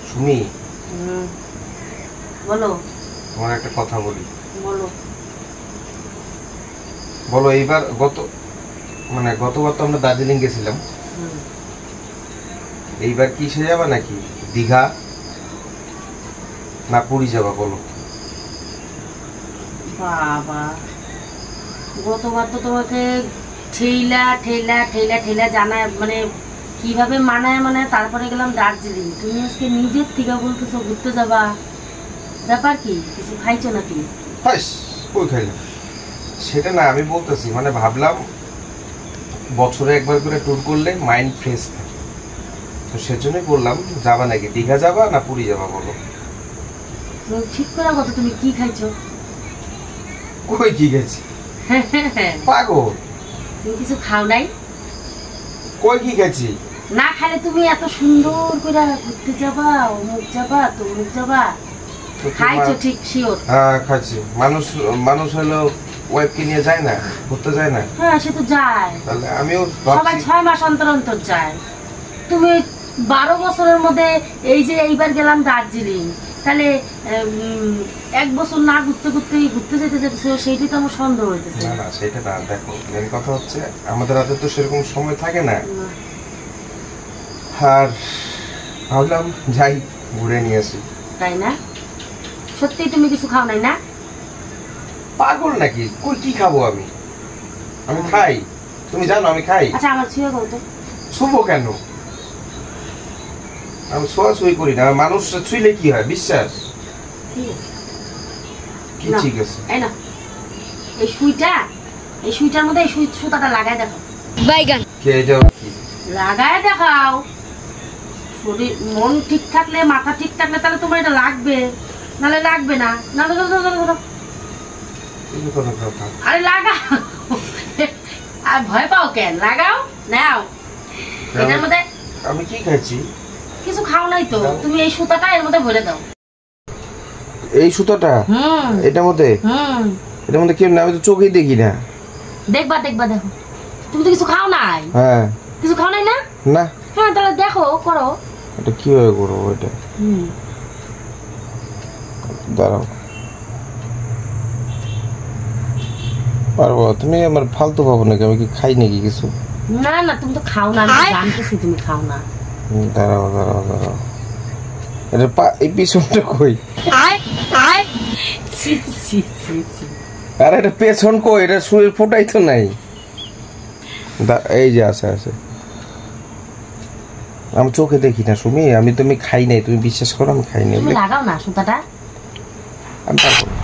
সুমি বলো। তোমার একটা কথা বলি। বলো। বলো। এইবার গতবার তো আমরা দার্জিলিং গেছিলাম, এইবার কিসে যাবা নাকি? দীঘা না পুরী যাবা বলো? বাবা, গতবার তো তোমাকে ঠেলা ঠেলা ঠেলা ঠেলা জানায়, মানে কিভাবে মানায় তারপরে গেলাম দার্জিলিং। তুমি আজকে নিজের থেকে বলতেছো ঘুরতে যাবা, ব্যাপার কি? কিছু খাইছো নাকি? কই খাইলাম সেটা না, আমি বলতেছি মানে ভাবলাম বছরে একবার করে ট্যুর করলে মাইন্ড ফ্রেশ থাকে, তো সেজন্যই বললাম যাবা নাকি, দীঘা যাবা না পুরী যাবা বলো? ঠিক করা কথা। তুমি কি খাইছো? কই কি গেছি পাগল, তুমি কিছু খাও নাই? কই কি গেছি? না খাইলে তুমি এত সুন্দর করে ঘুরতে যাবা, অমুক যাবা তমুক যাবা, খাইছো ঠিক শিওর? হ্যাঁ খাচ্ছি। মানুষ হলো ওয়াইফকে নিয়ে যায় না, ঘুরতে যায় না? হ্যাঁ সে তো যায়, তাহলে আমিও সবাই 6 মাস অন্তর অন্তর যায়। তুমি 12 বছরের মধ্যে এই যে এইবার গেলাম দার্জিলিং, তাহলে 1 বছর না ঘুরতে যেতে যেতেছো, সেইটাই তো আমার সন্দেহ হইতেছে। না সেটা না, দেখো মেন কথা হচ্ছে আমাদের হাতে তো সেরকম সময় থাকে না, আর ভাবলাম যাই ঘুরে নিয়ে আসি। তাই না? সত্যি তুমি কিছু খাও নাই না? পাগল নাকি? কই কি খাবো আমি? আমি খাই, তুমি জানো আমি খাই। আচ্ছা আমার ছুঁয়ে গো তো। ছুবো কেন? আমি ছোঁয়াছুঁই করি না। মানুষ ছুঁইলে কি হয়? বিশ্বাস। কি ঠিক আছে? এই না, এই সুইটার মধ্যে এই সুতাটা লাগায় দেখো। বাইগান কে এটা? কি লাগায় দেখাও? শরীর মন ঠিক থাকলে, মাথা ঠিক থাকলে তাহলে তোমার এটা লাগবে, নালে লাগবে না। না আরে লাগাও, আর ভয় পাও কেন? লাগাও, নাও। এটার মধ্যে আমি কি খাইছি? কিছু খাও নাই তো। তুমি এই সুতাটা এর মধ্যে ভরে দাও। এই সুতাটা এটার মধ্যে? এটার মধ্যে কেমন? আমি তো চোখেই দেখি না। দেখবা দেখো। তুমি তো কিছু খাও নাই। হ্যাঁ কিছু খাও নাই না? না। হ্যাঁ তাহলে দেখো, করো। এটা কিভাবে করবো এটা? দাঁড়াও, পারবো? তুমি আমার ফালতু ভাবো নাকি? আমি কি খাই নাকি কিছু? না তুমি তো খাও না, আমি জানতেছি তুমি খাও না। দাঁড়াও, এটা এই পিছনটা কই? আরে এটা পেছন কই? এটা শুয়ের ফোটাই তো নাই। এই যে আছে। আমি চোখে দেখি না সুমি, তুমি খাই নাই, তুমি বিশ্বাস করো আমি খাই নাই। তুমি লাগাও না সুতাটা। আমি পারবো না।